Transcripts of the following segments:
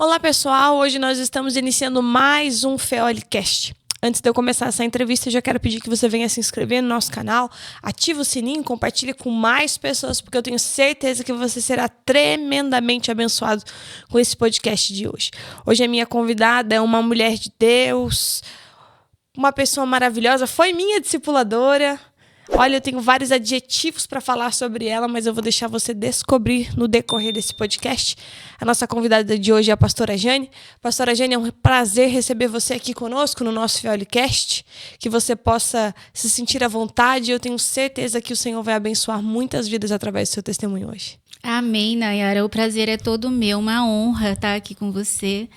Olá pessoal, hoje nós estamos iniciando mais um Feolicast. Antes de eu começar essa entrevista, eu já quero pedir que você venha se inscrever no nosso canal, ative o sininho, compartilhe com mais pessoas, porque eu tenho certeza que você será tremendamente abençoado com esse podcast de hoje. Hoje a minha convidada é uma mulher de Deus, uma pessoa maravilhosa, foi minha discipuladora. Olha, eu tenho vários adjetivos para falar sobre ela, mas eu vou deixar você descobrir no decorrer desse podcast. A nossa convidada de hoje é a pastora Jane. Pastora Jane, é um prazer receber você aqui conosco no nosso Feolicast, que você possa se sentir à vontade. Eu tenho certeza que o Senhor vai abençoar muitas vidas através do seu testemunho hoje. Amém, Nayara. O prazer é todo meu, uma honra estar aqui com você.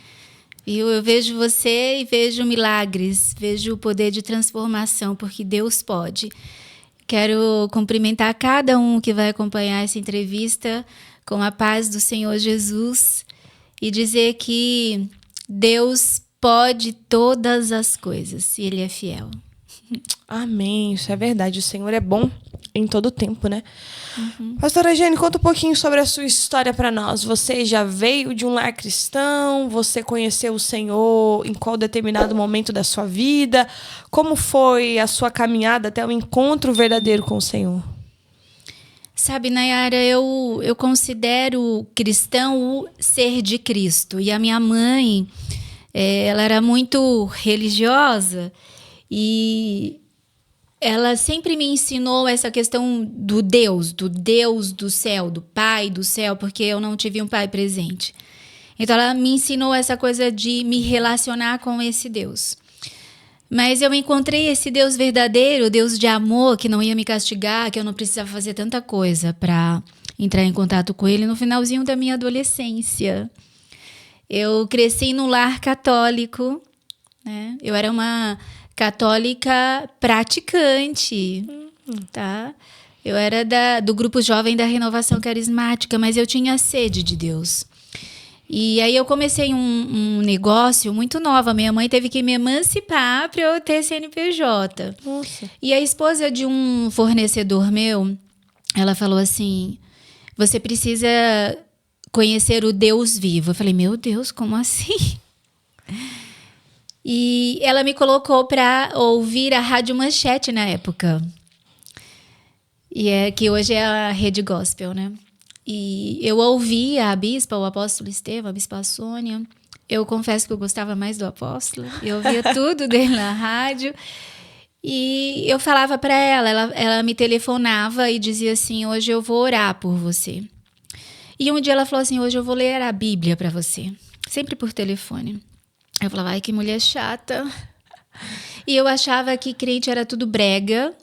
E eu vejo você e vejo milagres, vejo o poder de transformação, porque Deus pode. Quero cumprimentar cada um que vai acompanhar essa entrevista com a paz do Senhor Jesus e dizer que Deus pode todas as coisas e Ele é fiel. Amém, isso é verdade. O Senhor é bom em todo tempo, né? Pastora Jane, conta um pouquinho sobre a sua história para nós. Você já veio de um lar cristão? Você conheceu o Senhor em qual determinado momento da sua vida? Como foi a sua caminhada até o encontro verdadeiro com o Senhor? Sabe, Nayara, eu considero cristão o ser de Cristo. E a minha mãe, ela era muito religiosa e ela sempre me ensinou essa questão do Deus do céu, do Pai do céu, porque eu não tive um pai presente. Então ela me ensinou essa coisa de me relacionar com esse Deus. Mas eu encontrei esse Deus verdadeiro, Deus de amor, que não ia me castigar, que eu não precisava fazer tanta coisa para entrar em contato com Ele no finalzinho da minha adolescência. Eu cresci num lar católico, né? Eu era uma católica praticante, tá? Eu era do grupo jovem da Renovação Carismática, mas eu tinha sede de Deus. E aí eu comecei um negócio muito nova. Minha mãe teve que me emancipar para eu ter CNPJ. Nossa. E a esposa de um fornecedor meu, ela falou assim, você precisa conhecer o Deus vivo. Eu falei, meu Deus, como assim? E ela me colocou para ouvir a Rádio Manchete na época. Que hoje é a Rede Gospel, né? E eu ouvia a bispa, o apóstolo Estevão, a bispa Sônia. Eu confesso que eu gostava mais do apóstolo. Eu ouvia tudo dele na rádio. E eu falava para ela me telefonava e dizia assim, hoje eu vou orar por você. E um dia ela falou assim, hoje eu vou ler a Bíblia para você. Sempre por telefone. Eu falava, ai, que mulher chata. E eu achava que crente era tudo brega,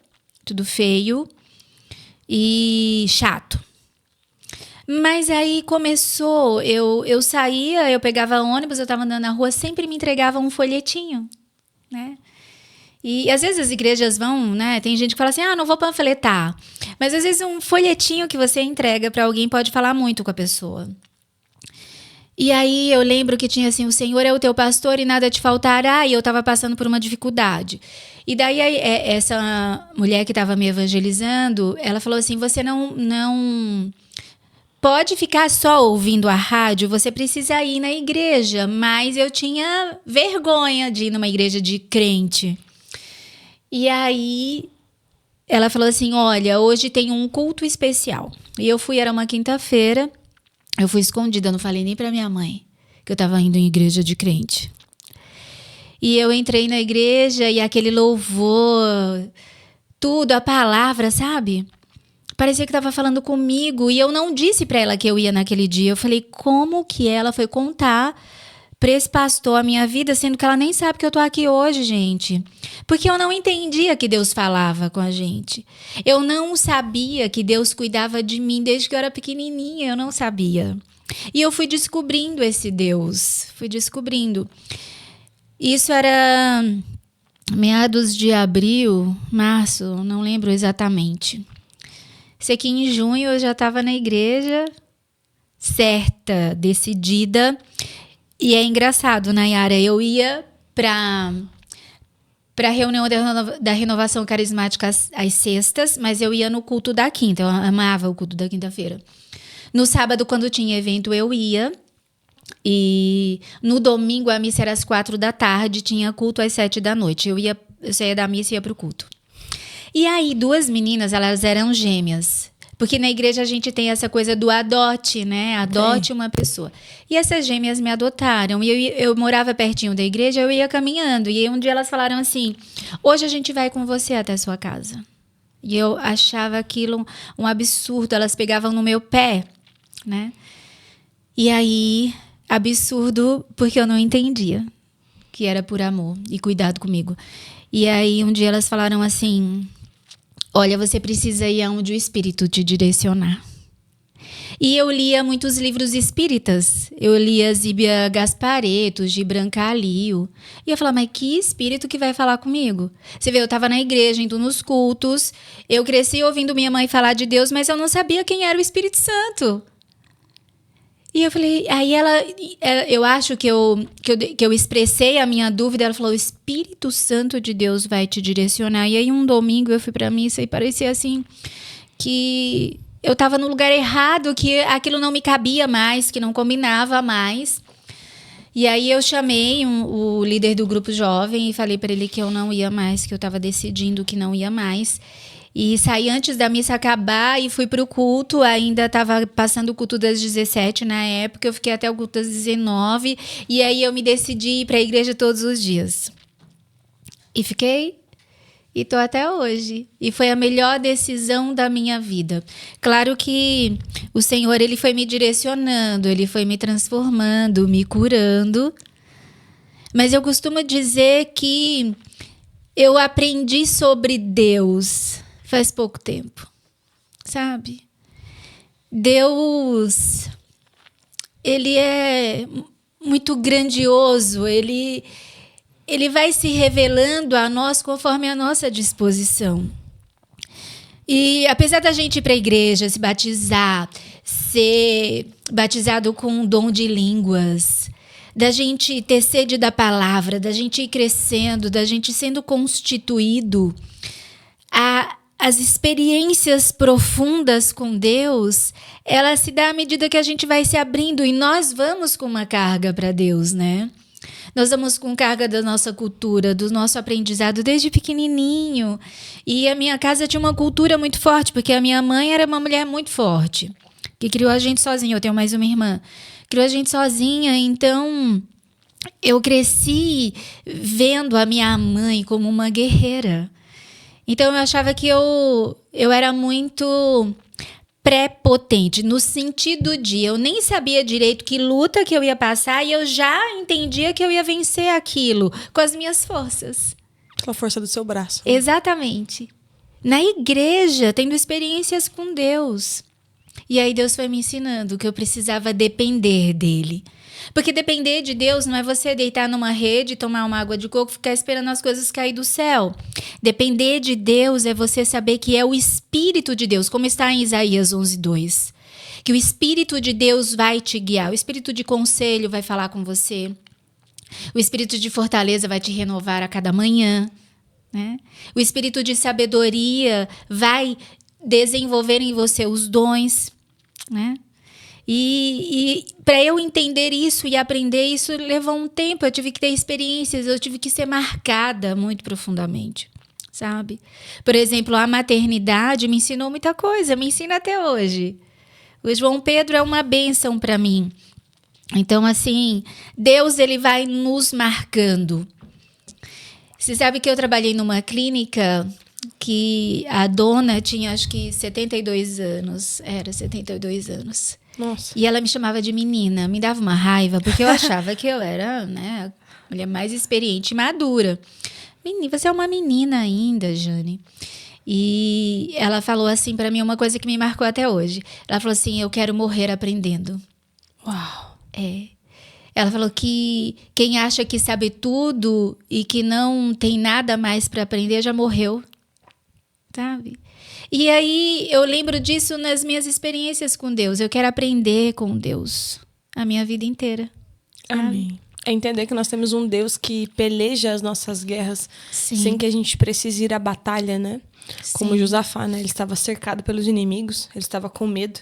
tudo feio e chato. Mas aí começou, eu saía, eu pegava ônibus, eu estava andando na rua, sempre me entregava um folhetinho, né? E às vezes as igrejas vão, né? Tem gente que fala assim, não vou panfletar. Mas às vezes um folhetinho que você entrega para alguém pode falar muito com a pessoa. E aí eu lembro que tinha assim, o Senhor é o teu pastor e nada te faltará, e eu estava passando por uma dificuldade. E daí essa mulher que estava me evangelizando, ela falou assim, você não pode ficar só ouvindo a rádio, você precisa ir na igreja. Mas eu tinha vergonha de ir numa igreja de crente. E aí ela falou assim, olha, hoje tem um culto especial. E eu fui, era uma quinta-feira, eu fui escondida, não falei nem pra minha mãe que eu tava indo em igreja de crente. E eu entrei na igreja e aquele louvor, tudo, a palavra, sabe? Parecia que tava falando comigo. E eu não disse pra ela que eu ia naquele dia. Eu falei, como que ela foi contar pra esse pastor a minha vida, sendo que ela nem sabe que eu tô aqui hoje, gente? Porque eu não entendia que Deus falava com a gente. Eu não sabia que Deus cuidava de mim desde que eu era pequenininha. Eu não sabia. E eu fui descobrindo esse Deus. Fui descobrindo. Isso era meados de abril, março, não lembro exatamente. Sei que em junho eu já estava na igreja, certa, decidida. E é engraçado, Nayara, eu ia para a reunião da Renovação Carismática às sextas, mas eu ia no culto da quinta, eu amava o culto da quinta-feira. No sábado, quando tinha evento, eu ia. E no domingo a missa era às 4 da tarde, tinha culto às 7 da noite. Eu saía da missa e ia pro culto. E aí 2 meninas, elas eram gêmeas. Porque na igreja a gente tem essa coisa do adote, né? Adote uma pessoa. E essas gêmeas me adotaram. E eu morava pertinho da igreja, eu ia caminhando. E aí um dia elas falaram assim, hoje a gente vai com você até a sua casa. E eu achava aquilo um absurdo. Elas pegavam no meu pé, né? E aí... absurdo, porque eu não entendia que era por amor e cuidado comigo. E aí um dia elas falaram assim, olha, você precisa ir aonde o Espírito te direcionar. E eu lia muitos livros espíritas. Eu lia Zíbia Gasparetto, Gibran Khalil. E eu falava, mas que espírito que vai falar comigo? Você vê, eu estava na igreja, indo nos cultos. Eu cresci ouvindo minha mãe falar de Deus, mas eu não sabia quem era o Espírito Santo. E eu falei, aí eu acho que eu expressei a minha dúvida, ela falou, o Espírito Santo de Deus vai te direcionar. E aí um domingo eu fui pra missa e parecia assim, que eu tava no lugar errado, que aquilo não me cabia mais, que não combinava mais. E aí eu chamei o líder do grupo jovem e falei pra ele que eu não ia mais, que eu tava decidindo que não ia mais. E saí antes da missa acabar e fui pro culto. Ainda estava passando o culto das 17 na época. Eu fiquei até o culto das 19. E aí eu me decidi ir para a igreja todos os dias. E fiquei. E tô até hoje. E foi a melhor decisão da minha vida. Claro que o Senhor, ele foi me direcionando. Ele foi me transformando, me curando. Mas eu costumo dizer que eu aprendi sobre Deus faz pouco tempo, sabe? Deus, ele é muito grandioso, ele vai se revelando a nós conforme a nossa disposição. E apesar da gente ir para a igreja, se batizar, ser batizado com um dom de línguas, da gente ter sede da palavra, da gente ir crescendo, da gente sendo constituído, as experiências profundas com Deus, ela se dá à medida que a gente vai se abrindo e nós vamos com uma carga para Deus, né? Nós vamos com carga da nossa cultura, do nosso aprendizado desde pequenininho. E a minha casa tinha uma cultura muito forte, porque a minha mãe era uma mulher muito forte, que criou a gente sozinha. Eu tenho mais uma irmã. Criou a gente sozinha, então eu cresci vendo a minha mãe como uma guerreira. Então eu achava que eu era muito prepotente, no sentido de eu nem sabia direito que luta que eu ia passar e eu já entendia que eu ia vencer aquilo com as minhas forças. Com a força do seu braço. Exatamente. Na igreja, tendo experiências com Deus. E aí Deus foi me ensinando que eu precisava depender dele. Porque depender de Deus não é você deitar numa rede, tomar uma água de coco e ficar esperando as coisas cair do céu. Depender de Deus é você saber que é o Espírito de Deus, como está em Isaías 11:2. Que o Espírito de Deus vai te guiar, o Espírito de conselho vai falar com você, o Espírito de fortaleza vai te renovar a cada manhã, né? O Espírito de sabedoria vai desenvolver em você os dons, né? E para eu entender isso e aprender isso levou um tempo. Eu tive que ter experiências, eu tive que ser marcada muito profundamente, sabe? Por exemplo, a maternidade me ensinou muita coisa, me ensina até hoje. O João Pedro é uma bênção para mim. Então, assim, Deus, ele vai nos marcando. Você sabe que eu trabalhei numa clínica que a dona tinha, acho que 72 anos. Era 72 anos. Nossa. E ela me chamava de menina. Me dava uma raiva, porque eu achava que eu era, né, a mulher mais experiente e madura. Menina, você é uma menina ainda, Jane. E ela falou assim pra mim, uma coisa que me marcou até hoje. Ela falou assim, eu quero morrer aprendendo. Uau. É. Ela falou que quem acha que sabe tudo e que não tem nada mais pra aprender já morreu. Sabe? E aí eu lembro disso nas minhas experiências com Deus. Eu quero aprender com Deus a minha vida inteira. Amém. É entender que nós temos um Deus que peleja as nossas guerras. Sim. Sem que a gente precise ir à batalha, né? Sim. Como Josafá, né? Ele estava cercado pelos inimigos, ele estava com medo.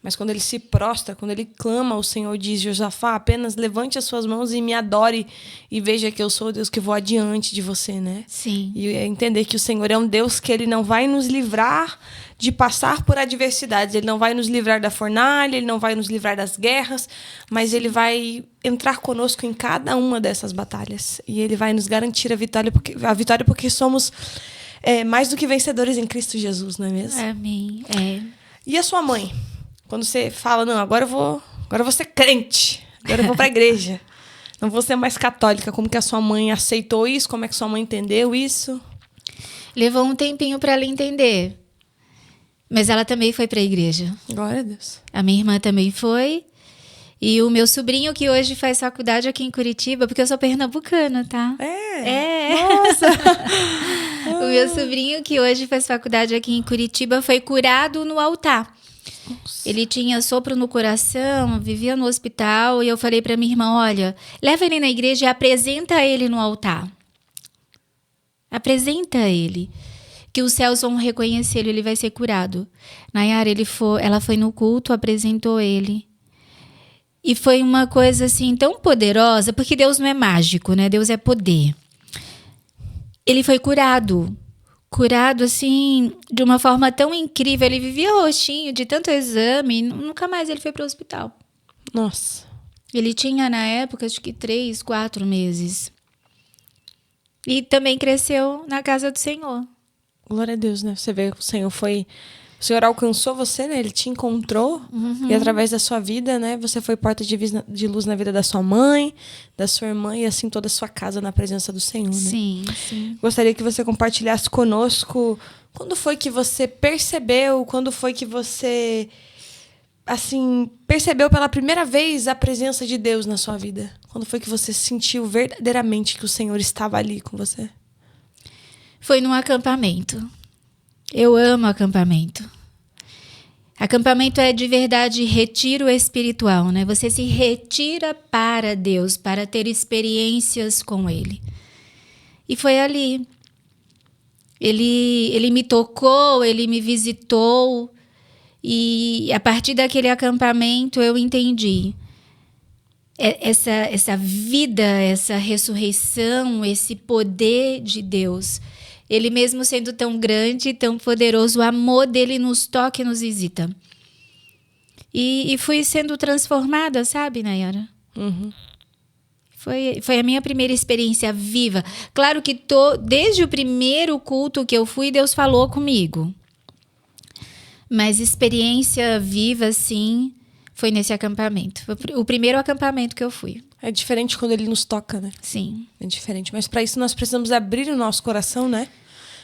Mas quando ele se prostra, quando ele clama, o Senhor diz: Josafá, apenas levante as suas mãos e me adore e veja que eu sou o Deus que vou adiante de você, né? Sim. E é entender que o Senhor é um Deus que ele não vai nos livrar de passar por adversidades. Ele não vai nos livrar da fornalha, ele não vai nos livrar das guerras, mas ele vai entrar conosco em cada uma dessas batalhas. E ele vai nos garantir a vitória porque somos mais do que vencedores em Cristo Jesus, não é mesmo? Amém. E a sua mãe? Quando você fala, não, agora eu vou ser crente, agora eu vou para a igreja, não vou ser mais católica, como que a sua mãe aceitou isso? Como é que sua mãe entendeu isso? Levou um tempinho para ela entender. Mas ela também foi para a igreja. Glória a Deus. A minha irmã também foi. E o meu sobrinho, que hoje faz faculdade aqui em Curitiba, porque eu sou pernambucana, tá? Nossa! O meu sobrinho, que hoje faz faculdade aqui em Curitiba, foi curado no altar. Nossa. Ele tinha sopro no coração, vivia no hospital, e eu falei para minha irmã, olha, leva ele na igreja e apresenta ele no altar. Apresenta ele. Que os céus vão reconhecer ele vai ser curado. Nayara, ela foi no culto, apresentou ele. E foi uma coisa assim tão poderosa, porque Deus não é mágico, né? Deus é poder. Ele foi curado. Curado, assim, de uma forma tão incrível. Ele vivia roxinho, de tanto exame, nunca mais ele foi para o hospital. Nossa. Ele tinha, na época, acho que 3, 4 meses. E também cresceu na casa do Senhor. Glória a Deus, né? Você vê que o Senhor alcançou você, né? Ele te encontrou. E através da sua vida, né? Você foi porta de luz na vida da sua mãe, da sua irmã e assim toda a sua casa na presença do Senhor, né? Sim, sim. Gostaria que você compartilhasse conosco quando foi que você percebeu, quando foi que você, assim, percebeu pela primeira vez a presença de Deus na sua vida? Quando foi que você sentiu verdadeiramente que o Senhor estava ali com você? Foi num acampamento. Eu amo acampamento. Acampamento é de verdade retiro espiritual, né? Você se retira para Deus, para ter experiências com Ele. E foi ali. Ele me tocou, ele me visitou. E a partir daquele acampamento eu entendi. Essa vida, essa ressurreição, esse poder de Deus. Ele mesmo sendo tão grande, tão poderoso, o amor dele nos toca e nos visita. E fui sendo transformada, sabe, Nayara? Foi a minha primeira experiência viva. Claro que desde o primeiro culto que eu fui, Deus falou comigo. Mas experiência viva, sim, foi nesse acampamento. Foi o primeiro acampamento que eu fui. É diferente quando ele nos toca, né? Sim. É diferente. Mas para isso nós precisamos abrir o nosso coração, né?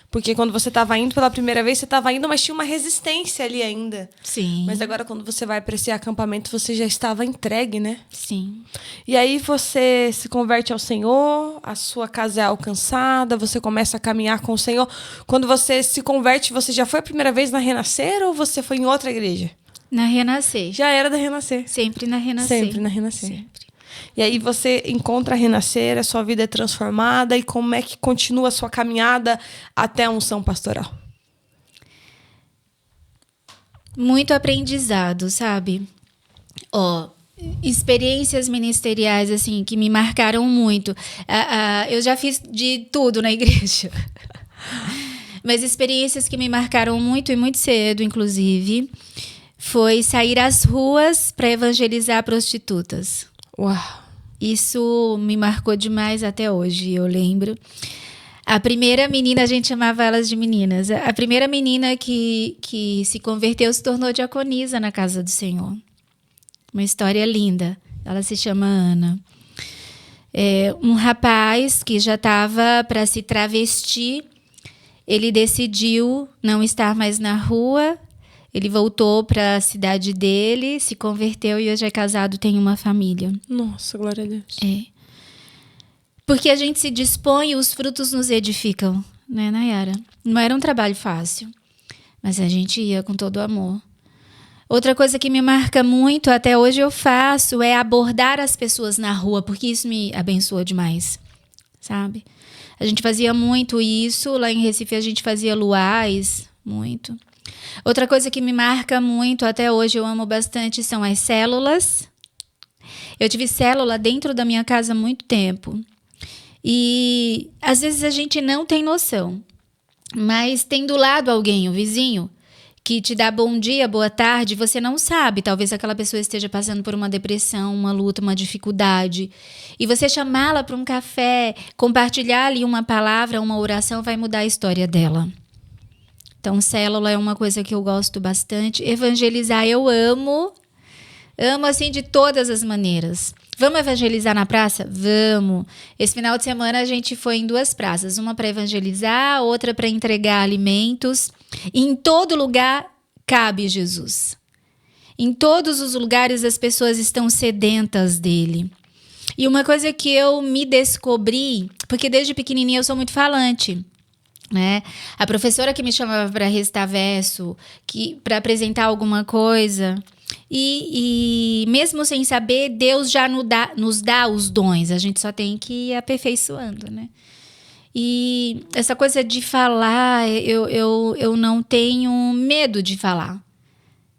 Porque quando você estava indo pela primeira vez, você estava indo, mas tinha uma resistência ali ainda. Sim. Mas agora, quando você vai para esse acampamento, você já estava entregue, né? Sim. E aí você se converte ao Senhor, a sua casa é alcançada, você começa a caminhar com o Senhor. Quando você se converte, você já foi a primeira vez na Renascer ou você foi em outra igreja? Na Renascer. Já era da Renascer. Sempre na Renascer. Sempre na Renascer. Sempre. E aí você encontra a Renascer, a sua vida é transformada. E como é que continua a sua caminhada até a unção pastoral? Muito aprendizado, sabe? Experiências ministeriais, assim, que me marcaram muito. Eu já fiz de tudo na igreja. Mas experiências que me marcaram muito e muito cedo, inclusive, foi sair às ruas para evangelizar prostitutas. Uau! Isso me marcou demais até hoje, eu lembro. A primeira menina, a gente chamava elas de meninas. A primeira menina que se converteu se tornou diaconisa na casa do Senhor. Uma história linda. Ela se chama Ana. Um rapaz que já estava para se travestir, ele decidiu não estar mais na rua. Ele voltou para a cidade dele, se converteu e hoje é casado, tem uma família. Nossa, glória a Deus. Porque a gente se dispõe e os frutos nos edificam, né, Nayara? Não era um trabalho fácil, mas a gente ia com todo amor. Outra coisa que me marca muito, até hoje eu faço, é abordar as pessoas na rua, porque isso me abençoa demais, sabe? A gente fazia muito isso, lá em Recife a gente fazia luais, muito. Outra coisa que me marca muito, até hoje eu amo bastante, são as células. Eu tive célula dentro da minha casa há muito tempo. E às vezes a gente não tem noção. Mas tem do lado alguém, o vizinho, que te dá bom dia, boa tarde, você não sabe. Talvez aquela pessoa esteja passando por uma depressão, uma luta, uma dificuldade. E você chamá-la para um café, compartilhar ali uma palavra, uma oração, vai mudar a história dela. Então, célula é uma coisa que eu gosto bastante. Evangelizar eu amo. Amo assim de todas as maneiras. Vamos evangelizar na praça? Vamos. Esse final de semana a gente foi em 2 praças. Uma para evangelizar, outra para entregar alimentos. E em todo lugar cabe Jesus. Em todos os lugares as pessoas estão sedentas dele. E uma coisa que eu me descobri, porque desde pequenininha eu sou muito falante, né? A professora que me chamava para recitar verso, para apresentar alguma coisa, e mesmo sem saber, Deus já nos dá os dons, a gente só tem que ir aperfeiçoando, né? E essa coisa de falar, eu não tenho medo de falar,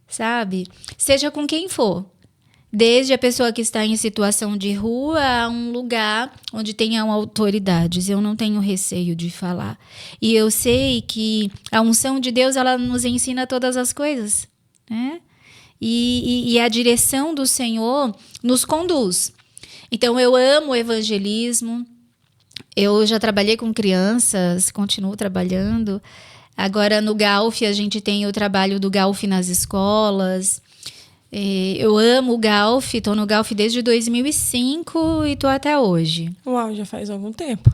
sabe? Seja com quem for. Desde a pessoa que está em situação de rua a um lugar onde tenham autoridades. Eu não tenho receio de falar. E eu sei que a unção de Deus, ela nos ensina todas as coisas, né? E a direção do Senhor nos conduz. Então, eu amo o evangelismo. Eu já trabalhei com crianças, continuo trabalhando. Agora, no Galf, a gente tem o trabalho do Galf nas escolas. Eu amo o Galf, estou no Galf desde 2005 e estou até hoje. Uau, já faz algum tempo.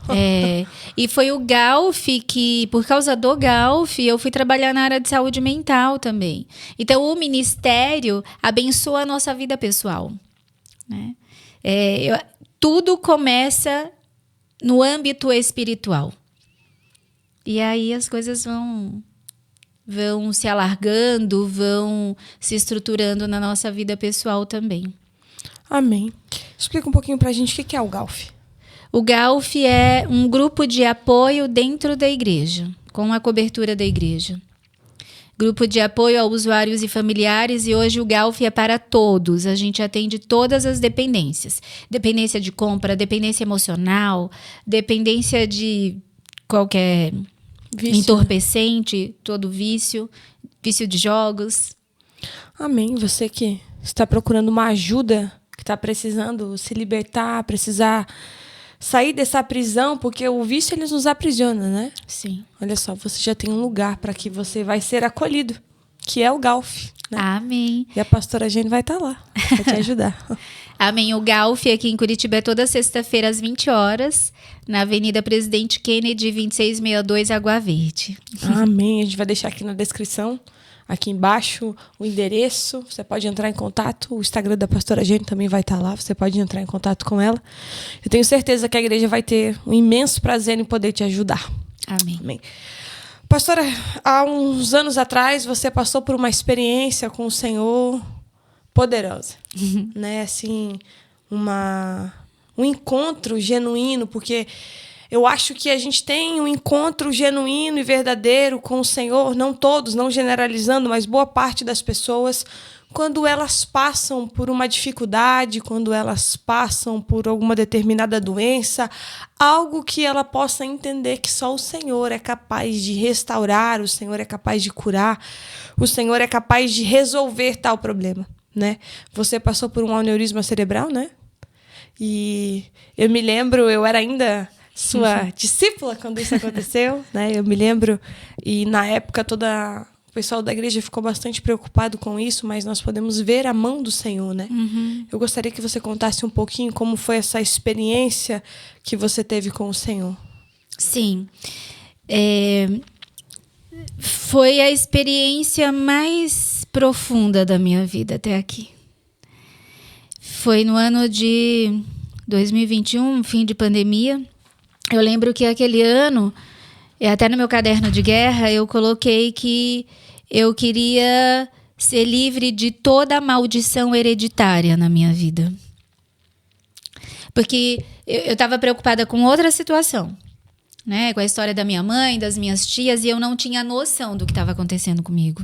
E foi o Galf que, por causa do Galf, eu fui trabalhar na área de saúde mental também. Então, o ministério abençoa a nossa vida pessoal, né? Tudo começa no âmbito espiritual. E aí as coisas vão se alargando, vão se estruturando na nossa vida pessoal também. Amém. Explica um pouquinho pra gente o que é o Galf. O Galf é um grupo de apoio dentro da igreja, com a cobertura da igreja. Grupo de apoio a usuários e familiares, e hoje o Galf é para todos. A gente atende todas as dependências. Dependência de compra, dependência emocional, dependência de qualquer vício, entorpecente, todo vício de jogos. Amém. Você que está procurando uma ajuda, que está precisando se libertar, precisar sair dessa prisão, porque o vício ele nos aprisiona, né? Sim. Olha só, você já tem um lugar para que você vai ser acolhido, que é o Galf, né? Amém. E a pastora Jane vai estar lá para te ajudar. Amém. O Galf aqui em Curitiba é toda sexta-feira às 20 horas, na Avenida Presidente Kennedy, 2662, Água Verde. Amém. A gente vai deixar aqui na descrição, aqui embaixo, o endereço. Você pode entrar em contato. O Instagram da pastora Jane também vai estar lá. Você pode entrar em contato com ela. Eu tenho certeza que a igreja vai ter um imenso prazer em poder te ajudar. Amém. Amém. Pastora, há uns anos atrás, você passou por uma experiência com o Senhor poderosa, né? Assim, um encontro genuíno, porque eu acho que a gente tem um encontro genuíno e verdadeiro com o Senhor, não todos, não generalizando, mas boa parte das pessoas, quando elas passam por uma dificuldade, quando elas passam por alguma determinada doença, algo que ela possa entender que só o Senhor é capaz de restaurar, o Senhor é capaz de curar, o Senhor é capaz de resolver tal problema, né? Você passou por um aneurisma cerebral, né? E eu me lembro, eu era ainda sua discípula quando isso aconteceu, né? Eu me lembro, e na época o pessoal da igreja ficou bastante preocupado com isso, mas nós podemos ver a mão do Senhor, né? Eu gostaria que você contasse um pouquinho como foi essa experiência que você teve com o Senhor. Sim. Foi a experiência mais profunda da minha vida até aqui. Foi no ano de 2021, fim de pandemia. Eu lembro que aquele ano, até no meu caderno de guerra, eu coloquei que eu queria ser livre de toda a maldição hereditária na minha vida. Porque eu estava preocupada com outra situação. né? Com a história da minha mãe, das minhas tias, e eu não tinha noção do que estava acontecendo comigo.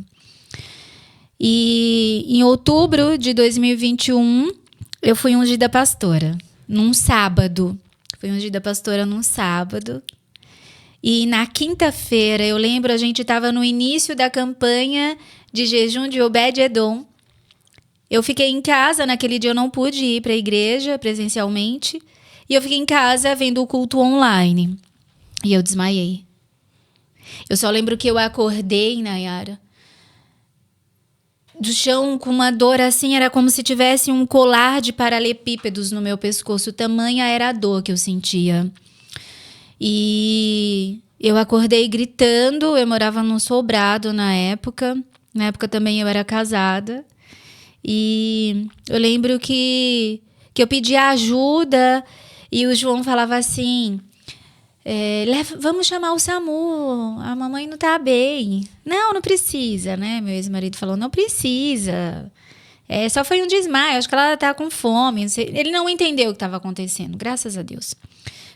E em outubro de 2021, eu fui ungida pastora, num sábado. Fui ungida pastora num sábado. E na quinta-feira, eu lembro, a gente estava no início da campanha de jejum de Obed-Edom. Eu fiquei em casa, naquele dia eu não pude ir para a igreja presencialmente. E eu fiquei em casa vendo o culto online. E eu desmaiei. Eu só lembro que eu acordei, Nayara, do chão com uma dor assim, era como se tivesse um colar de paralelepípedos no meu pescoço. Tamanha era a dor que eu sentia. E eu acordei gritando. Eu morava num sobrado na época. Na época também eu era casada. E eu lembro que eu pedi ajuda e o João falava assim... vamos chamar o SAMU, a mamãe não tá bem. Não precisa, né? Meu ex-marido falou, não precisa. Só foi um desmaio, acho que ela tá com fome. Não sei. Ele não entendeu o que estava acontecendo, graças a Deus.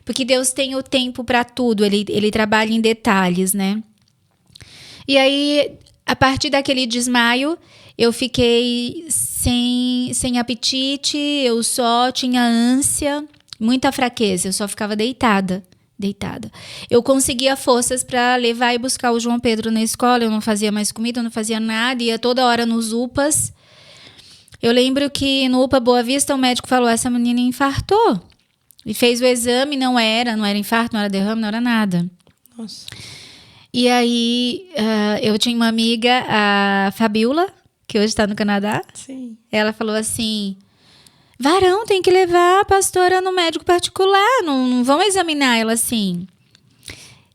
Porque Deus tem o tempo para tudo, ele trabalha em detalhes, né? E aí, a partir daquele desmaio, eu fiquei sem apetite, eu só tinha ânsia, muita fraqueza, eu só ficava deitada. Eu conseguia forças para levar e buscar o João Pedro na escola. Eu não fazia mais comida, eu não fazia nada, ia toda hora nos UPAs. Eu lembro que no UPA Boa Vista o médico falou, essa menina infartou. E fez o exame, não era infarto, não era derrame, não era nada. Nossa. E aí eu tinha uma amiga, a Fabiola, que hoje está no Canadá. Sim. Ela falou assim... Varão, tem que levar a pastora no médico particular, não vão examinar ela assim.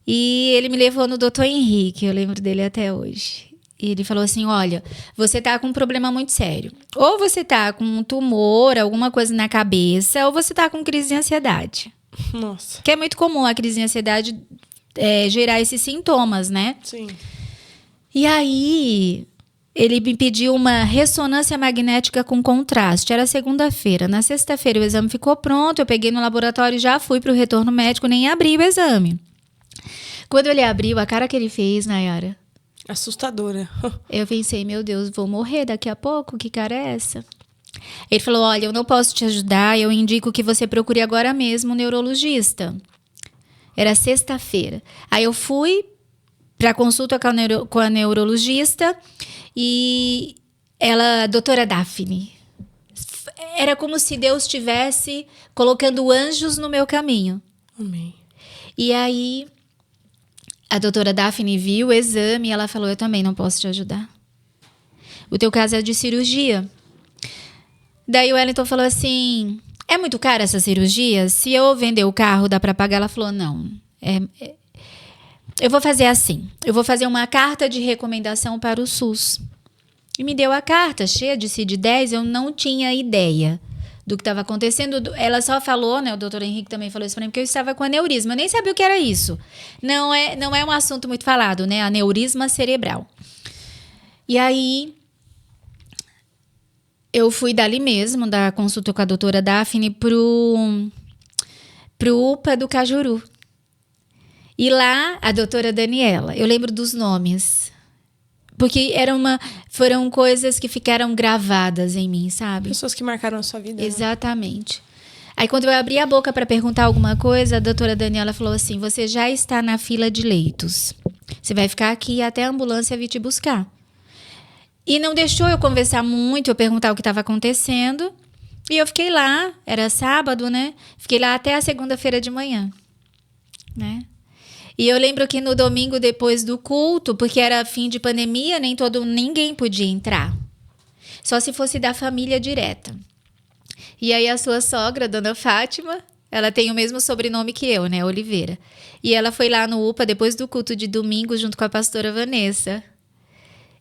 E ele me levou no Dr. Henrique, eu lembro dele até hoje. E ele falou assim, olha, você tá com um problema muito sério. Ou você tá com um tumor, alguma coisa na cabeça, ou você tá com crise de ansiedade. Nossa. Que é muito comum a crise de ansiedade gerar esses sintomas, né? Sim. E aí... ele me pediu uma ressonância magnética com contraste. Era segunda-feira. Na sexta-feira o exame ficou pronto. Eu peguei no laboratório e já fui para o retorno médico. Nem abri o exame. Quando ele abriu, a cara que ele fez, Nayara... assustadora. Eu pensei, meu Deus, vou morrer daqui a pouco? Que cara é essa? Ele falou, olha, eu não posso te ajudar. Eu indico que você procure agora mesmo um neurologista. Era sexta-feira. Aí eu fui para consulta com a neurologista... E ela, a doutora Daphne, era como se Deus estivesse colocando anjos no meu caminho. Amém. E aí, a doutora Daphne viu o exame e ela falou, eu também não posso te ajudar. O teu caso é de cirurgia. Daí o Wellington falou assim, é muito cara essa cirurgia? Se eu vender o carro, dá para pagar? Ela falou, não, eu vou fazer assim, eu vou fazer uma carta de recomendação para o SUS. E me deu a carta, cheia de CID-10, eu não tinha ideia do que estava acontecendo. Ela só falou, né, o doutor Henrique também falou isso para mim, porque eu estava com aneurisma, eu nem sabia o que era isso. Não é um assunto muito falado, né, aneurisma cerebral. E aí, eu fui dali mesmo, da consulta com a doutora Daphne, pro UPA do Cajuru. E lá, a doutora Daniela, eu lembro dos nomes, porque foram coisas que ficaram gravadas em mim, sabe? Pessoas que marcaram a sua vida. Exatamente. Né? Aí, quando eu abri a boca para perguntar alguma coisa, a doutora Daniela falou assim, você já está na fila de leitos. Você vai ficar aqui até a ambulância vir te buscar. E não deixou eu conversar muito, eu perguntar o que estava acontecendo. E eu fiquei lá, era sábado, né? Fiquei lá até a segunda-feira de manhã, né? E eu lembro que no domingo, depois do culto, porque era fim de pandemia, ninguém podia entrar. Só se fosse da família direta. E aí a sua sogra, dona Fátima, ela tem o mesmo sobrenome que eu, né? Oliveira. E ela foi lá no UPA depois do culto de domingo, junto com a pastora Vanessa.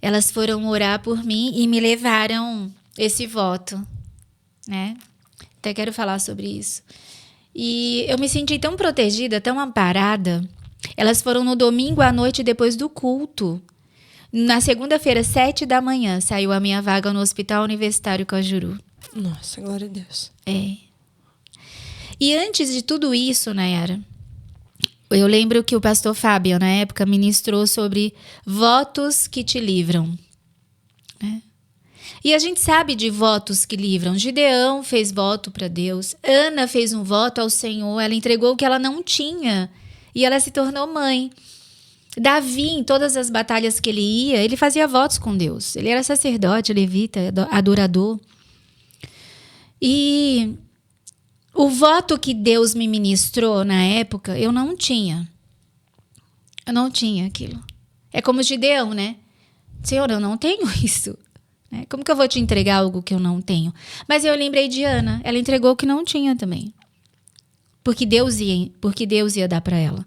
Elas foram orar por mim e me levaram esse voto, né? Até quero falar sobre isso. E eu me senti tão protegida, tão amparada. Elas foram no domingo à noite depois do culto. Na segunda-feira, 7 da manhã, saiu a minha vaga no Hospital Universitário Cajuru. Nossa, glória a Deus. E antes de tudo isso, Nayara, Eu lembro que o pastor Fábio, na época, ministrou sobre votos que te livram, né? E a gente sabe de votos que livram. Gideão fez voto para Deus. Ana fez um voto ao Senhor. Ela entregou o que ela não tinha. E ela se tornou mãe. Davi, em todas as batalhas que ele ia, ele fazia votos com Deus. Ele era sacerdote, levita, adorador. E o voto que Deus me ministrou na época, eu não tinha. Eu não tinha aquilo. É como Gideão, né? Senhor, eu não tenho isso. Como que eu vou te entregar algo que eu não tenho? Mas eu lembrei de Ana. Ela entregou o que não tinha também. Porque Deus ia dar para ela.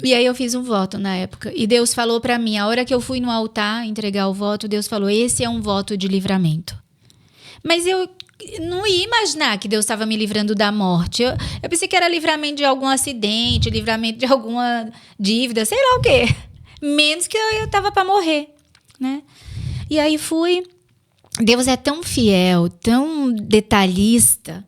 E aí eu fiz um voto na época. E Deus falou para mim, a hora que eu fui no altar entregar o voto, Deus falou, esse é um voto de livramento. Mas eu não ia imaginar que Deus estava me livrando da morte. Eu pensei que era livramento de algum acidente, livramento de alguma dívida, sei lá o quê. Menos que eu estava para morrer, né? E aí fui. Deus é tão fiel, tão detalhista,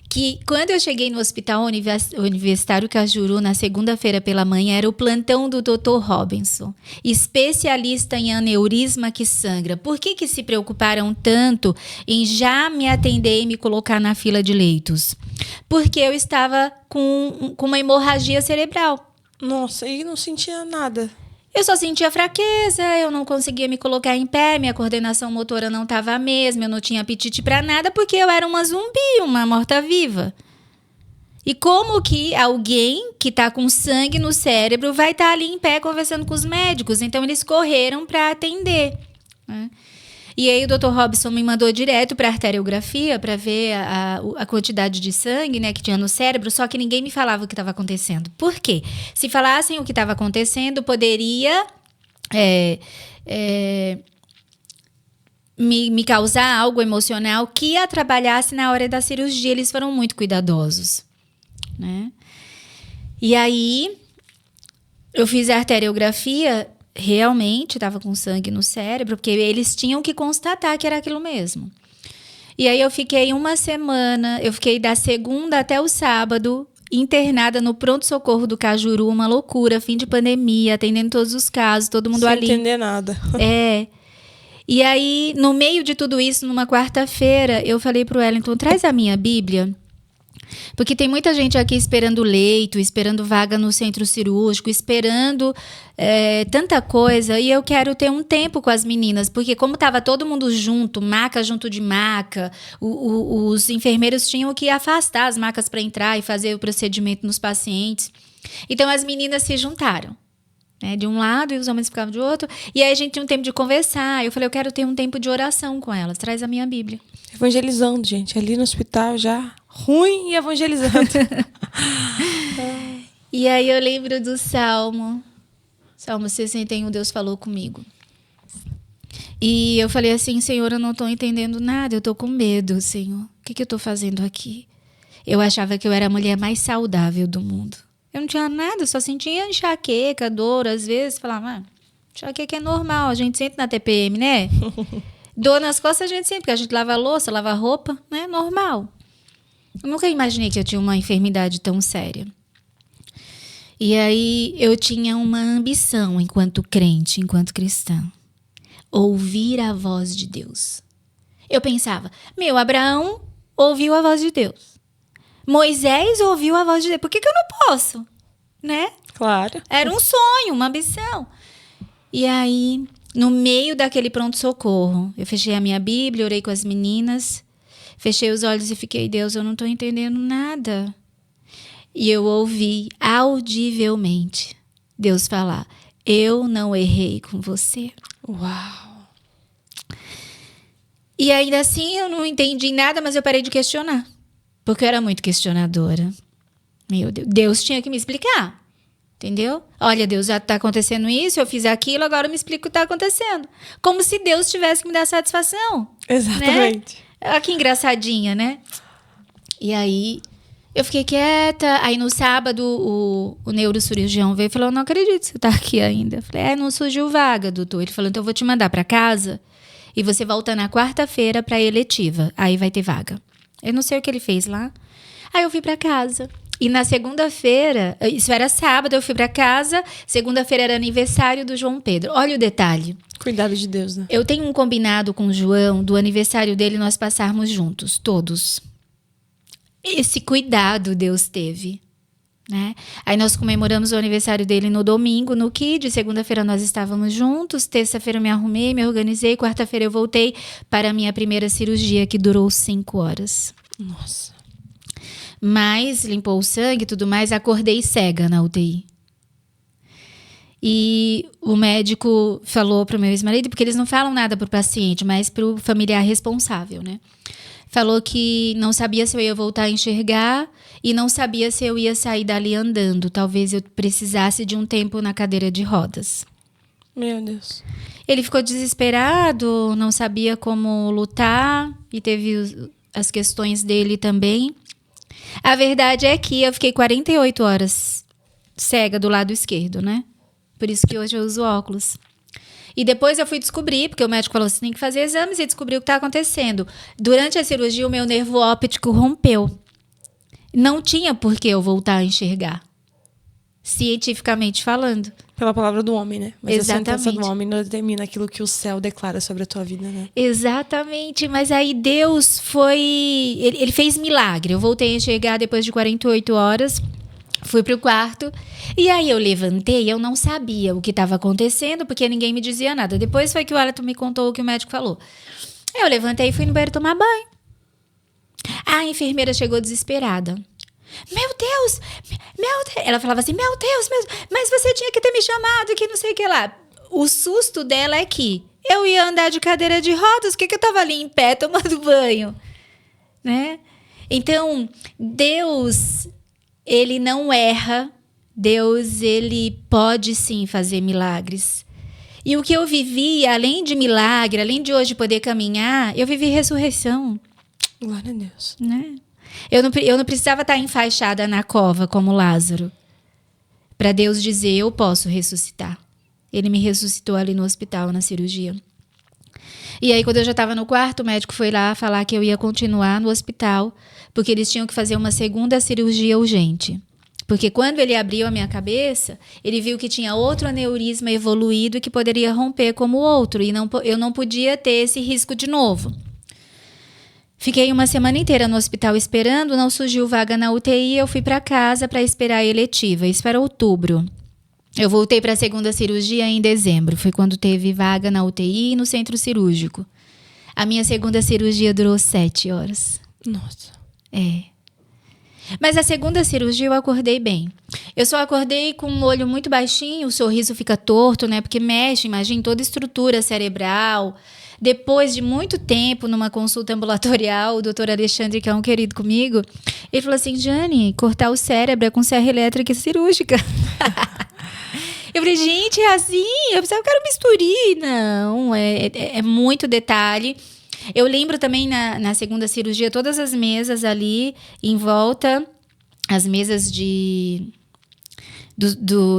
que quando eu cheguei no Hospital Universitário Cajuru, na segunda-feira pela manhã, era o plantão do Dr. Robinson, especialista em aneurisma que sangra. Por que se preocuparam tanto em já me atender e me colocar na fila de leitos? Porque eu estava com uma hemorragia cerebral. Nossa, e não sentia nada. Eu só sentia fraqueza, eu não conseguia me colocar em pé, minha coordenação motora não estava a mesma, eu não tinha apetite para nada porque eu era uma zumbi, uma morta-viva. E como que alguém que está com sangue no cérebro vai estar ali em pé conversando com os médicos? Então eles correram para atender, né? E aí o Dr. Robson me mandou direto para a arteriografia para ver a quantidade de sangue, né, que tinha no cérebro, só que ninguém me falava o que estava acontecendo. Por quê? Se falassem o que estava acontecendo, poderia me causar algo emocional que atrapalhasse na hora da cirurgia. Eles foram muito cuidadosos, né? E aí eu fiz a arteriografia. Realmente estava com sangue no cérebro, porque eles tinham que constatar que era aquilo mesmo. E aí eu fiquei uma semana, eu fiquei da segunda até o sábado, internada no pronto-socorro do Cajuru, uma loucura, fim de pandemia, atendendo todos os casos, todo mundo ali. Sem entender nada. E aí, no meio de tudo isso, numa quarta-feira, eu falei pro Wellington, traz a minha Bíblia. Porque tem muita gente aqui esperando leito, esperando vaga no centro cirúrgico, esperando tanta coisa. E eu quero ter um tempo com as meninas, porque como estava todo mundo junto, maca junto de maca, os enfermeiros tinham que afastar as macas para entrar e fazer o procedimento nos pacientes. Então as meninas se juntaram, né, de um lado e os homens ficavam de outro. E aí a gente tinha um tempo de conversar. Eu falei, eu quero ter um tempo de oração com elas. Traz a minha Bíblia. Evangelizando, gente. Ali no hospital já ruim e evangelizando. E aí eu lembro do Salmo 61, Deus falou comigo. E eu falei assim, Senhor, eu não estou entendendo nada, eu estou com medo, Senhor. O que eu estou fazendo aqui? Eu achava que eu era a mulher mais saudável do mundo. Eu não tinha nada, só sentia enxaqueca, dor, às vezes. Falava, enxaqueca é normal, a gente sente na TPM, né? Dor nas costas a gente sente, porque a gente lava a louça, lava a roupa, né? Normal. Eu nunca imaginei que eu tinha uma enfermidade tão séria. E aí eu tinha uma ambição enquanto crente, enquanto cristã. Ouvir a voz de Deus. Eu pensava, Abraão ouviu a voz de Deus. Moisés ouviu a voz de Deus. Por que eu não posso? Né? Claro. Era um sonho, uma ambição. E aí, no meio daquele pronto-socorro, eu fechei a minha Bíblia, orei com as meninas, fechei os olhos e fiquei, Deus, eu não estou entendendo nada. E eu ouvi audivelmente Deus falar, eu não errei com você. Uau! E ainda assim eu não entendi nada, mas eu parei de questionar. Porque eu era muito questionadora. Meu Deus, Deus tinha que me explicar. Entendeu? Olha, Deus, já está acontecendo isso, eu fiz aquilo, agora me explica o que está acontecendo. Como se Deus tivesse que me dar satisfação. Exatamente. Né? Olha que engraçadinha, né? E aí, eu fiquei quieta. Aí, no sábado, o neurocirurgião veio e falou, não acredito que você está aqui ainda. Eu falei, não surgiu vaga, doutor. Ele falou, então eu vou te mandar para casa e você volta na quarta-feira para a eletiva. Aí vai ter vaga. Eu não sei o que ele fez lá. Aí eu fui para casa. E na segunda-feira, isso era sábado, eu fui pra casa. Segunda-feira era aniversário do João Pedro. Olha o detalhe. Cuidado de Deus, né? Eu tenho um combinado com o João do aniversário dele nós passarmos juntos, todos. Esse cuidado Deus teve, né? Aí nós comemoramos o aniversário dele no domingo, no Kid. Segunda-feira nós estávamos juntos. Terça-feira eu me arrumei, me organizei. Quarta-feira eu voltei para a minha primeira cirurgia, que durou 5 horas. Nossa. Mas limpou o sangue e tudo mais, acordei cega na UTI. E o médico falou pro meu ex-marido, porque eles não falam nada pro paciente, mas pro familiar responsável, né? Falou que não sabia se eu ia voltar a enxergar e não sabia se eu ia sair dali andando. Talvez eu precisasse de um tempo na cadeira de rodas. Meu Deus. Ele ficou desesperado, não sabia como lutar e teve as questões dele também. A verdade é que eu fiquei 48 horas cega do lado esquerdo, né? Por isso que hoje eu uso óculos. E depois eu fui descobrir, porque o médico falou assim, tem que fazer exames, e descobriu o que está acontecendo. Durante a cirurgia, o meu nervo óptico rompeu. Não tinha por que eu voltar a enxergar. Cientificamente falando. Pela palavra do homem, né? Mas Exatamente. a sentença do homem não determina aquilo que o céu declara sobre a tua vida, né? Exatamente, mas aí Deus foi... Ele fez milagre. Eu voltei a enxergar depois de 48 horas, fui pro quarto, e aí eu levantei, eu não sabia o que estava acontecendo, porque ninguém me dizia nada. Depois foi que o Aleton me contou o que o médico falou. Eu levantei e fui no banheiro tomar banho. A enfermeira chegou desesperada. Meu Deus! Ela falava assim, meu Deus, mas você tinha que ter me chamado, que não sei o que lá. O susto dela é que eu ia andar de cadeira de rodas, que eu tava ali em pé tomando banho, né? Então, Deus, ele não erra. Deus, ele pode sim fazer milagres. E o que eu vivi, além de milagre, além de hoje poder caminhar, eu vivi ressurreição. Glória a Deus. Né? Eu não precisava estar enfaixada na cova como Lázaro para Deus dizer, eu posso ressuscitar. Ele me ressuscitou ali no hospital, na cirurgia. E aí, quando eu já estava no quarto, o médico foi lá falar que eu ia continuar no hospital, porque eles tinham que fazer uma segunda cirurgia urgente. Porque quando ele abriu a minha cabeça, ele viu que tinha outro aneurisma evoluído e que poderia romper como o outro. E eu não podia ter esse risco de novo. Fiquei uma semana inteira no hospital esperando, não surgiu vaga na UTI, eu fui para casa para esperar a eletiva. Isso era outubro. Eu voltei para a segunda cirurgia em dezembro. Foi quando teve vaga na UTI e no centro cirúrgico. A minha segunda cirurgia durou 7 horas. Nossa. É. Mas a segunda cirurgia eu acordei bem. Eu só acordei com um olho muito baixinho, o sorriso fica torto, né? Porque mexe, imagina, toda a estrutura cerebral. Depois de muito tempo, numa consulta ambulatorial, o doutor Alexandre, que é um querido comigo, ele falou assim, Jane, cortar o cérebro é com serra elétrica cirúrgica. Eu falei, gente, é assim? Eu quero bisturi. Não, é muito detalhe. Eu lembro também na segunda cirurgia, todas as mesas ali em volta, as mesas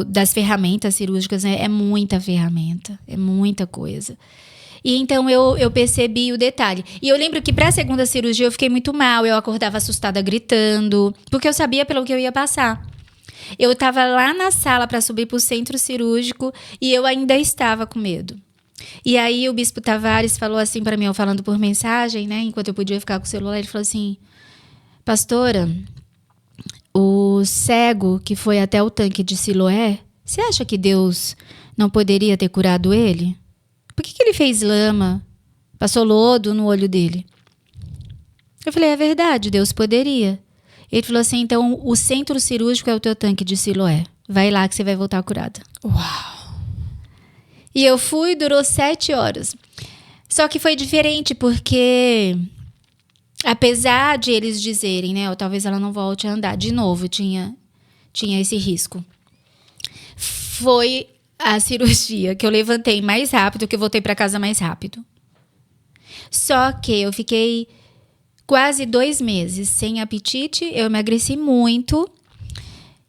das ferramentas cirúrgicas, né? É muita ferramenta, é muita coisa. E então eu percebi o detalhe. E eu lembro que para a segunda cirurgia eu fiquei muito mal, eu acordava assustada gritando, porque eu sabia pelo que eu ia passar. Eu estava lá na sala para subir para o centro cirúrgico e eu ainda estava com medo. E aí o bispo Tavares falou assim para mim, eu falando por mensagem, né, enquanto eu podia ficar com o celular, ele falou assim, pastora, o cego que foi até o tanque de Siloé, você acha que Deus não poderia ter curado ele? Por que ele fez lama, passou lodo no olho dele? Eu falei, é verdade, Deus poderia. Ele falou assim, então o centro cirúrgico é o teu tanque de Siloé. Vai lá que você vai voltar curada. Uau! E eu fui, durou 7 horas. Só que foi diferente porque, apesar de eles dizerem, né, ou talvez ela não volte a andar, de novo, tinha esse risco. Foi a cirurgia que eu levantei mais rápido, que eu voltei para casa mais rápido. Só que eu fiquei quase 2 meses sem apetite, eu emagreci muito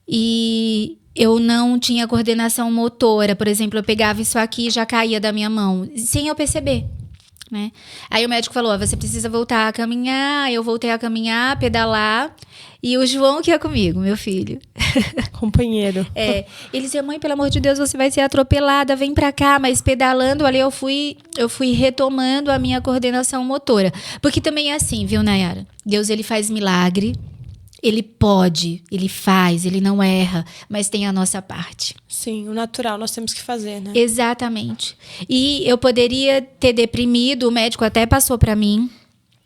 e eu não tinha coordenação motora. Por exemplo, eu pegava isso aqui e já caía da minha mão, sem eu perceber. né? Aí o médico falou, você precisa voltar a caminhar. Eu voltei a caminhar, pedalar. E o João que ia comigo, meu filho. Companheiro. Ele dizia, mãe, pelo amor de Deus, você vai ser atropelada, vem pra cá. Mas pedalando ali, eu fui retomando a minha coordenação motora. Porque também é assim, viu, Nayara? Deus, ele faz milagre. Ele pode, ele faz, ele não erra, mas tem a nossa parte. Sim, o natural nós temos que fazer, né? Exatamente. E eu poderia ter deprimido, o médico até passou pra mim,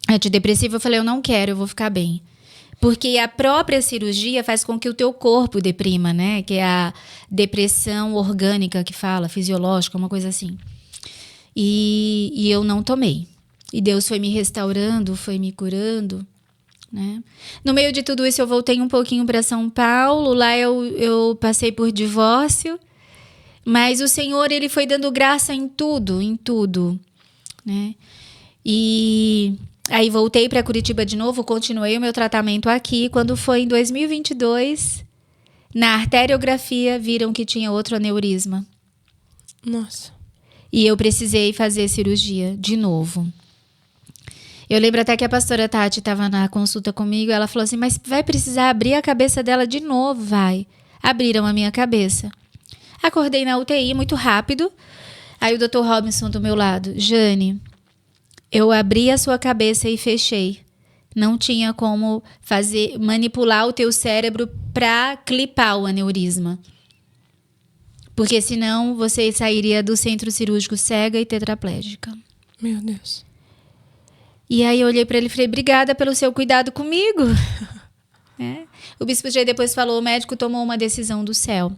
antidepressivo, eu falei, eu não quero, eu vou ficar bem. Porque a própria cirurgia faz com que o teu corpo deprima, né? Que é a depressão orgânica que fala, fisiológica, uma coisa assim. E eu não tomei. E Deus foi me restaurando, foi me curando, né? No meio de tudo isso, eu voltei um pouquinho para São Paulo. Lá eu passei por divórcio. Mas o Senhor, ele foi dando graça em tudo, né? E aí voltei para Curitiba de novo, continuei o meu tratamento aqui. Quando foi em 2022, na arteriografia, viram que tinha outro aneurisma. Nossa. E eu precisei fazer cirurgia de novo. Eu lembro até que a pastora Tati estava na consulta comigo, ela falou assim, mas vai precisar abrir a cabeça dela de novo, vai. Abriram a minha cabeça. Acordei na UTI muito rápido. Aí o Dr. Robinson do meu lado, Jane, eu abri a sua cabeça e fechei. Não tinha como manipular o teu cérebro para clipar o aneurisma. Porque senão você sairia do centro cirúrgico cega e tetraplégica. Meu Deus. E aí eu olhei para ele e falei, obrigada pelo seu cuidado comigo. O bispo G depois falou, o médico tomou uma decisão do céu.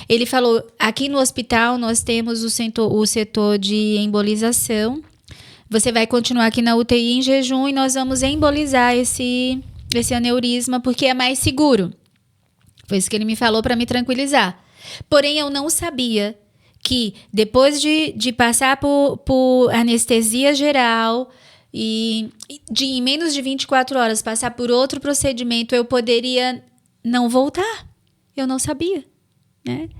Ele falou, aqui no hospital nós temos o setor de embolização. Você vai continuar aqui na UTI em jejum e nós vamos embolizar esse aneurisma porque é mais seguro. Foi isso que ele me falou para me tranquilizar. Porém, eu não sabia que depois de passar por anestesia geral e em menos de 24 horas passar por outro procedimento, eu poderia não voltar. Eu não sabia, né?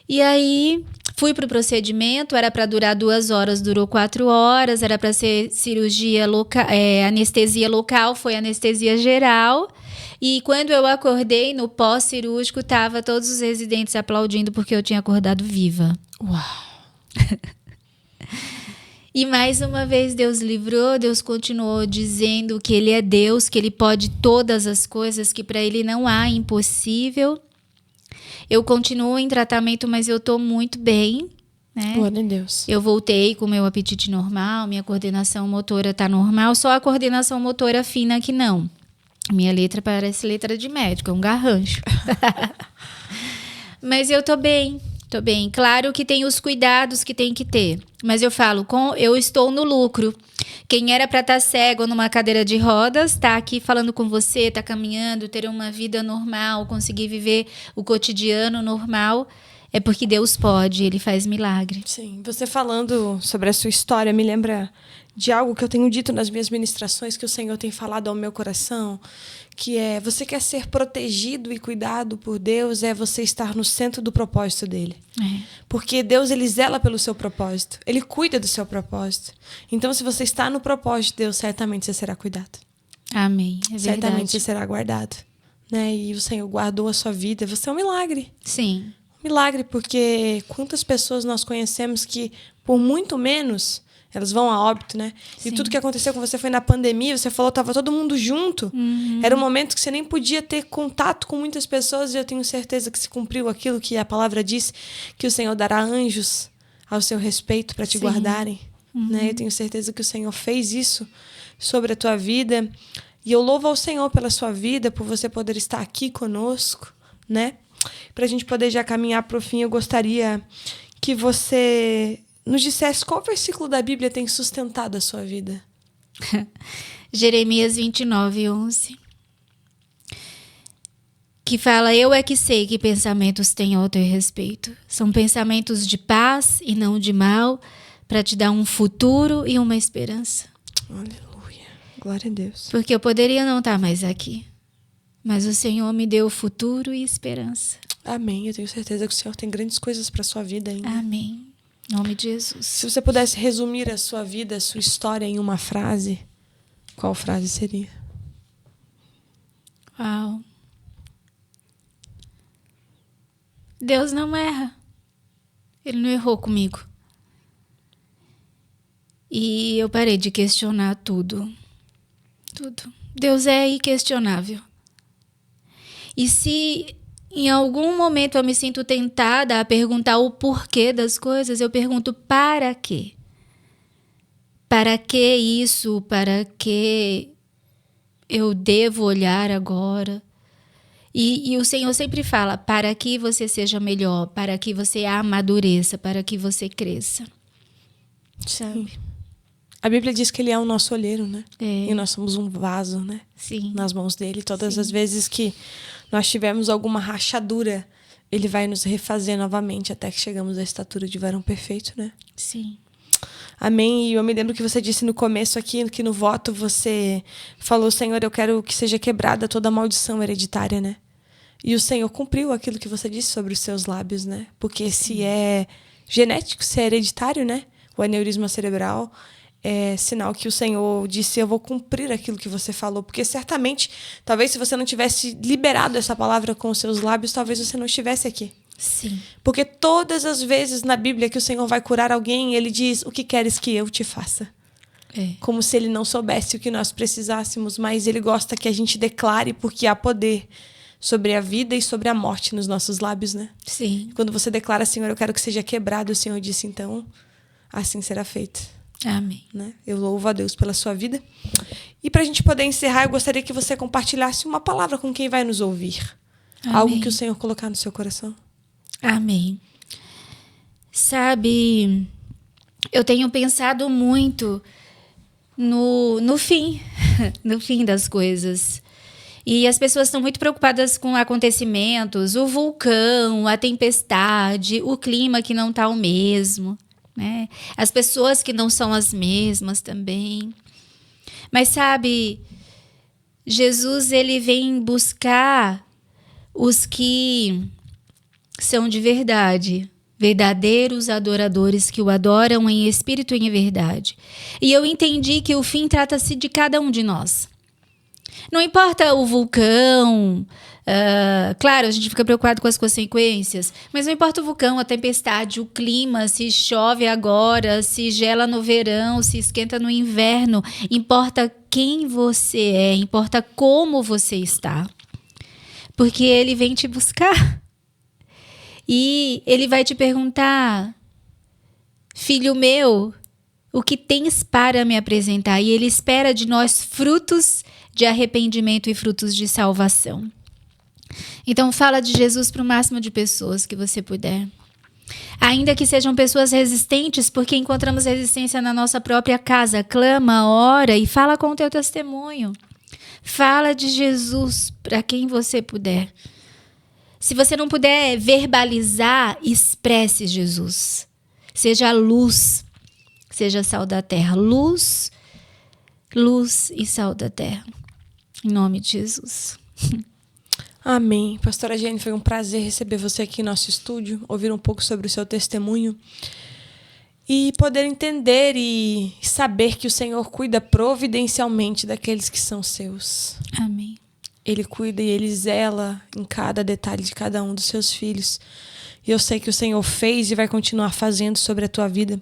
E aí fui para o procedimento, era para durar 2 horas, durou 4 horas, era para ser cirurgia local, anestesia local, foi anestesia geral. E quando eu acordei no pós-cirúrgico, estavam todos os residentes aplaudindo porque eu tinha acordado viva. Uau! E mais uma vez Deus livrou, Deus continuou dizendo que Ele é Deus, que Ele pode todas as coisas, que para Ele não há impossível. Eu continuo em tratamento, mas eu estou muito bem, né? Glória a Deus. Eu voltei com o meu apetite normal, minha coordenação motora está normal, só a coordenação motora fina que não. Minha letra parece letra de médico, é um garrancho. Mas eu tô bem. Claro que tem os cuidados que tem que ter. Mas eu falo, eu estou no lucro. Quem era para estar cego numa cadeira de rodas, tá aqui falando com você, tá caminhando, ter uma vida normal, conseguir viver o cotidiano normal. É porque Deus pode, Ele faz milagre. Sim, você falando sobre a sua história me lembra de algo que eu tenho dito nas minhas ministrações, que o Senhor tem falado ao meu coração, que é, você quer ser protegido e cuidado por Deus, é você estar no centro do propósito dele. Porque Deus, ele zela pelo seu propósito, ele cuida do seu propósito. Então, se você está no propósito de Deus, certamente você será cuidado. Amém, é verdade. Certamente você será guardado, né? E o Senhor guardou a sua vida, você é um milagre. Sim. Milagre, porque quantas pessoas nós conhecemos que, por muito menos, elas vão a óbito, né? Sim. E tudo que aconteceu com você foi na pandemia, você falou, estava todo mundo junto. Uhum. Era um momento que você nem podia ter contato com muitas pessoas, e eu tenho certeza que se cumpriu aquilo que a palavra diz, que o Senhor dará anjos ao seu respeito para te guardarem. Uhum. Né? Eu tenho certeza que o Senhor fez isso sobre a tua vida. E eu louvo ao Senhor pela sua vida, por você poder estar aqui conosco, né? Para a gente poder já caminhar para o fim, eu gostaria que você nos dissesse qual versículo da Bíblia tem sustentado a sua vida. Jeremias 29:11. Que fala, eu é que sei que pensamentos tenho ao teu respeito. São pensamentos de paz e não de mal, para te dar um futuro e uma esperança. Aleluia. Glória a Deus. Porque eu poderia não estar mais aqui, mas o Senhor me deu futuro e esperança. Amém. Eu tenho certeza que o Senhor tem grandes coisas para sua vida ainda. Amém. Em nome de Jesus. Se você pudesse resumir a sua vida, a sua história em uma frase, qual frase seria? Uau. Deus não erra. Ele não errou comigo. E eu parei de questionar tudo. Tudo. Deus é inquestionável. E se em algum momento eu me sinto tentada a perguntar o porquê das coisas, eu pergunto para quê? Para que isso? Para que eu devo olhar agora? E o Senhor sempre fala, para que você seja melhor, para que você amadureça, para que você cresça. Sim. A Bíblia diz que ele é o nosso olheiro, né? É. E nós somos um vaso, né? Sim. Nas mãos dele. Todas Sim. as vezes que nós tivermos alguma rachadura, ele vai nos refazer novamente até que chegamos à estatura de varão perfeito, né? Sim. Amém. E eu me lembro que você disse no começo aqui, que no voto você falou, Senhor, eu quero que seja quebrada toda a maldição hereditária, né? E o Senhor cumpriu aquilo que você disse sobre os seus lábios, né? Porque se é genético, se é hereditário, né? O aneurisma cerebral é sinal que o Senhor disse, eu vou cumprir aquilo que você falou. Porque certamente, talvez se você não tivesse liberado essa palavra com os seus lábios, talvez você não estivesse aqui. Sim. Porque todas as vezes na Bíblia que o Senhor vai curar alguém, ele diz, o que queres que eu te faça? É. Como se ele não soubesse o que nós precisássemos, mas ele gosta que a gente declare, porque há poder sobre a vida e sobre a morte nos nossos lábios, né? Sim. Quando você declara, Senhor, eu quero que seja quebrado, o Senhor disse, então, assim será feito. Amém. Né? Eu louvo a Deus pela sua vida. E para a gente poder encerrar, eu gostaria que você compartilhasse uma palavra com quem vai nos ouvir. Amém. Algo que o Senhor colocar no seu coração. Amém. Sabe, eu tenho pensado muito no fim, no fim das coisas. E as pessoas estão muito preocupadas com acontecimentos, o vulcão, a tempestade, o clima que não está o mesmo, né? As pessoas que não são as mesmas também. Mas sabe, Jesus, ele vem buscar os que são de verdade, verdadeiros adoradores que o adoram em espírito e em verdade. E eu entendi que o fim trata-se de cada um de nós. Não importa o vulcão, claro, a gente fica preocupado com as consequências, mas não importa o vulcão, a tempestade, o clima, se chove agora, se gela no verão, se esquenta no inverno. Importa quem você é, importa como você está. Porque ele vem te buscar. E ele vai te perguntar, filho meu, o que tens para me apresentar? E ele espera de nós frutos de arrependimento e frutos de salvação. Então fala de Jesus para o máximo de pessoas que você puder. Ainda que sejam pessoas resistentes, porque encontramos resistência na nossa própria casa. Clama, ora e fala com o teu testemunho. Fala de Jesus para quem você puder. Se você não puder verbalizar, expresse Jesus. Seja luz, seja sal da terra. Luz, luz e sal da terra. Em nome de Jesus. Amém. Pastora Jenny, foi um prazer receber você aqui em nosso estúdio, ouvir um pouco sobre o seu testemunho e poder entender e saber que o Senhor cuida providencialmente daqueles que são seus. Amém. Ele cuida e ele zela em cada detalhe de cada um dos seus filhos. E eu sei que o Senhor fez e vai continuar fazendo sobre a tua vida.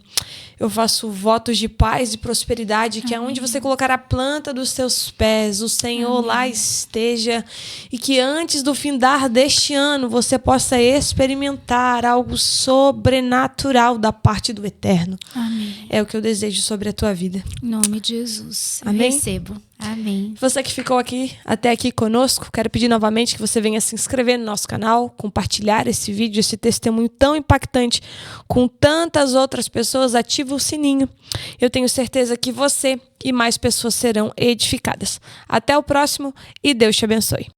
Eu faço votos de paz e prosperidade, que aonde você colocar a planta dos teus pés, o Senhor lá esteja. E que antes do findar deste ano, você possa experimentar algo sobrenatural da parte do Eterno. Amém. É o que eu desejo sobre a tua vida. Em nome de Jesus. Eu Amém? recebo. Amém. Você que ficou até aqui conosco, quero pedir novamente que você venha se inscrever no nosso canal, compartilhar esse vídeo, esse testemunho tão impactante com tantas outras pessoas. Ativa o sininho. Eu tenho certeza que você e mais pessoas serão edificadas. Até o próximo e Deus te abençoe.